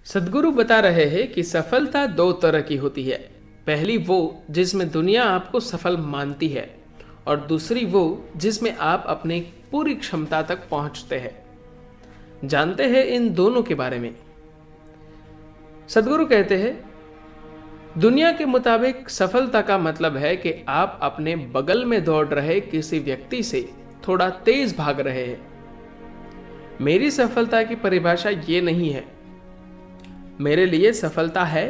सदगुरु बता रहे हैं कि सफलता दो तरह की होती है। पहली वो जिसमें दुनिया आपको सफल मानती है और दूसरी वो जिसमें आप अपनी पूरी क्षमता तक पहुंचते हैं। जानते हैं इन दोनों के बारे में। सदगुरु कहते हैं, दुनिया के मुताबिक सफलता का मतलब है कि आप अपने बगल में दौड़ रहे किसी व्यक्ति से थोड़ा तेज भाग रहे हैं। मेरी सफलता की परिभाषा ये नहीं है। मेरे लिए सफलता है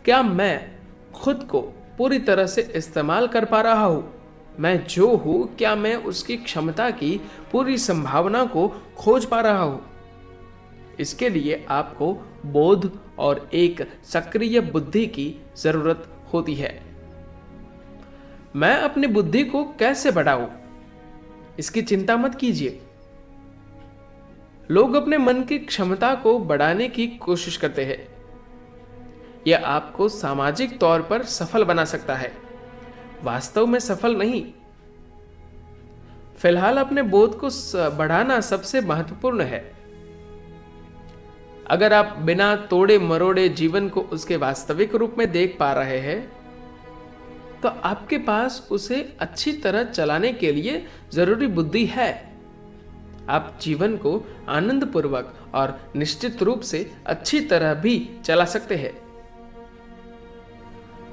क्या मैं खुद को पूरी तरह से इस्तेमाल कर पा रहा हूं। मैं जो हूं क्या मैं उसकी क्षमता की पूरी संभावना को खोज पा रहा हूं। इसके लिए आपको बोध और एक सक्रिय बुद्धि की जरूरत होती है। मैं अपनी बुद्धि को कैसे बढ़ाऊं, इसकी चिंता मत कीजिए। लोग अपने मन की क्षमता को बढ़ाने की कोशिश करते हैं। यह आपको सामाजिक तौर पर सफल बना सकता है, वास्तव में सफल नहीं। फिलहाल अपने बोध को बढ़ाना सबसे महत्वपूर्ण है। अगर आप बिना तोड़े मरोड़े जीवन को उसके वास्तविक रूप में देख पा रहे हैं, तो आपके पास उसे अच्छी तरह चलाने के लिए जरूरी बुद्धि है। आप जीवन को आनंदपूर्वक और निश्चित रूप से अच्छी तरह भी चला सकते हैं।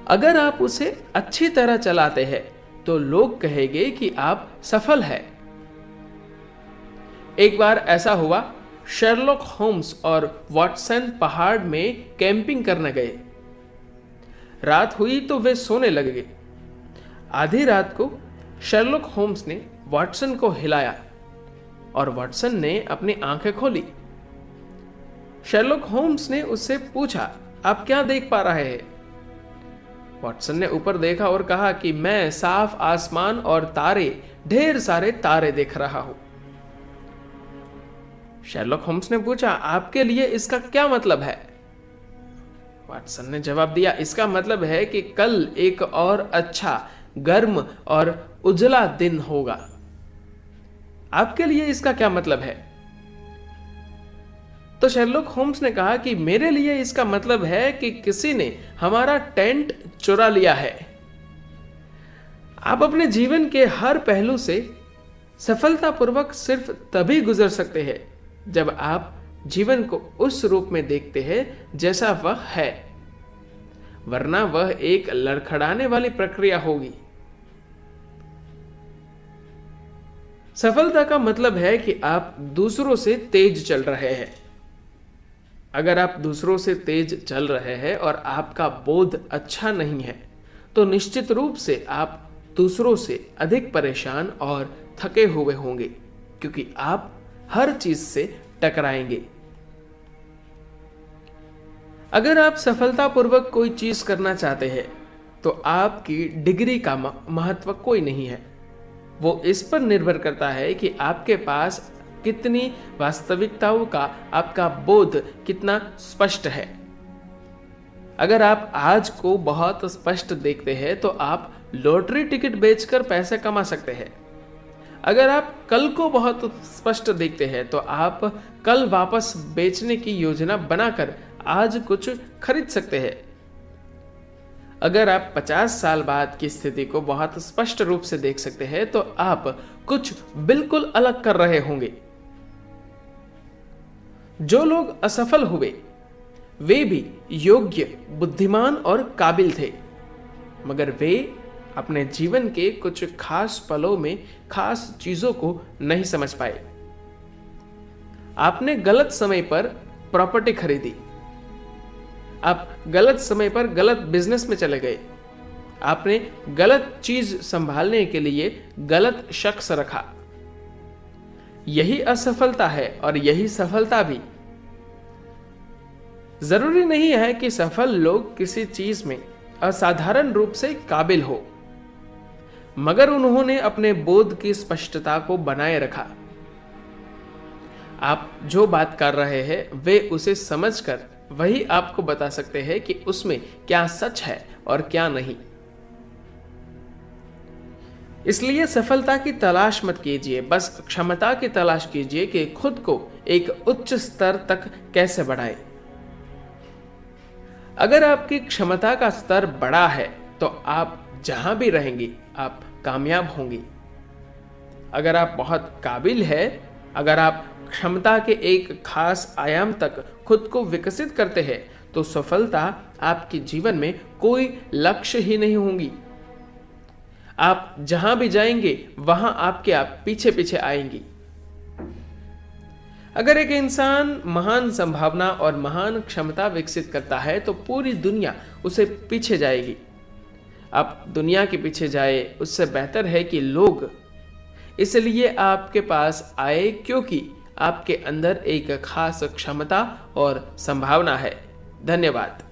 अगर आप उसे अच्छी तरह चलाते हैं तो लोग कहेंगे कि आप सफल हैं। एक बार ऐसा हुआ, शेरलॉक होम्स और वाटसन पहाड़ में कैंपिंग करने गए। रात हुई तो वे सोने लगे। आधी रात को शेरलॉक होम्स ने वाटसन को हिलाया और वाटसन ने अपनी आंखें खोली। शेरलॉक होम्स ने उससे पूछा, आप क्या देख पा रहे हैं? वाटसन ने ऊपर देखा और कहा कि मैं साफ आसमान और तारे, ढेर सारे तारे देख रहा हूं। शेरलॉक होम्स ने पूछा, आपके लिए इसका क्या मतलब है? वाटसन ने जवाब दिया, इसका मतलब है कि कल एक और अच्छा, गर्म और उजला दिन होगा। आपके लिए इसका क्या मतलब है? तो शेरलॉक होम्स ने कहा कि मेरे लिए इसका मतलब है कि किसी ने हमारा टेंट चुरा लिया है। आप अपने जीवन के हर पहलू से सफलतापूर्वक सिर्फ तभी गुजर सकते हैं जब आप जीवन को उस रूप में देखते हैं जैसा वह है, वरना वह एक लड़खड़ाने वाली प्रक्रिया होगी। सफलता का मतलब है कि आप दूसरों से तेज चल रहे हैं। अगर आप दूसरों से तेज चल रहे हैं और आपका बोध अच्छा नहीं है, तो निश्चित रूप से आप दूसरों से अधिक परेशान और थके हुए होंगे, क्योंकि आप हर चीज से टकराएंगे। अगर आप सफलतापूर्वक कोई चीज करना चाहते हैं, तो आपकी डिग्री का महत्व कोई नहीं है। वो इस पर निर्भर करता है कि आपके पास कितनी वास्तविकताओं का आपका बोध कितना स्पष्ट है। अगर आप आज को बहुत स्पष्ट देखते हैं तो आप लॉटरी टिकट बेचकर पैसे कमा सकते हैं। अगर आप कल को बहुत स्पष्ट देखते हैं तो आप कल वापस बेचने की योजना बनाकर आज कुछ खरीद सकते हैं। अगर आप 50 साल बाद की स्थिति को बहुत स्पष्ट रूप से देख सकते हैं तो आप कुछ बिल्कुल अलग कर रहे होंगे। जो लोग असफल हुए वे भी योग्य, बुद्धिमान और काबिल थे, मगर वे अपने जीवन के कुछ खास पलों में खास चीजों को नहीं समझ पाए। आपने गलत समय पर प्रॉपर्टी खरीदी, आप गलत समय पर गलत बिजनेस में चले गए, आपने गलत चीज संभालने के लिए गलत शख्स रखा। यही असफलता है और यही सफलता भी। जरूरी नहीं है कि सफल लोग किसी चीज में असाधारण रूप से काबिल हो, मगर उन्होंने अपने बोध की स्पष्टता को बनाए रखा। आप जो बात कर रहे हैं वे उसे समझकर वही आपको बता सकते हैं कि उसमें क्या सच है और क्या नहीं। इसलिए सफलता की तलाश मत कीजिए, बस क्षमता की तलाश कीजिए कि खुद को एक उच्च स्तर तक कैसे बढ़ाए। अगर आपकी क्षमता का स्तर बड़ा है तो आप जहां भी रहेंगे आप कामयाब होंगे। अगर आप बहुत काबिल है, अगर आप क्षमता के एक खास आयाम तक खुद को विकसित करते हैं तो सफलता आपके जीवन में कोई लक्ष्य ही नहीं होगी। आप जहां भी जाएंगे वहां आपके आप पीछे पीछे आएंगी। अगर एक इंसान महान संभावना और महान क्षमता विकसित करता है तो पूरी दुनिया उसे पीछे जाएगी। आप दुनिया के पीछे जाए उससे बेहतर है कि लोग इसलिए आपके पास आए क्योंकि आपके अंदर एक खास क्षमता और संभावना है। धन्यवाद।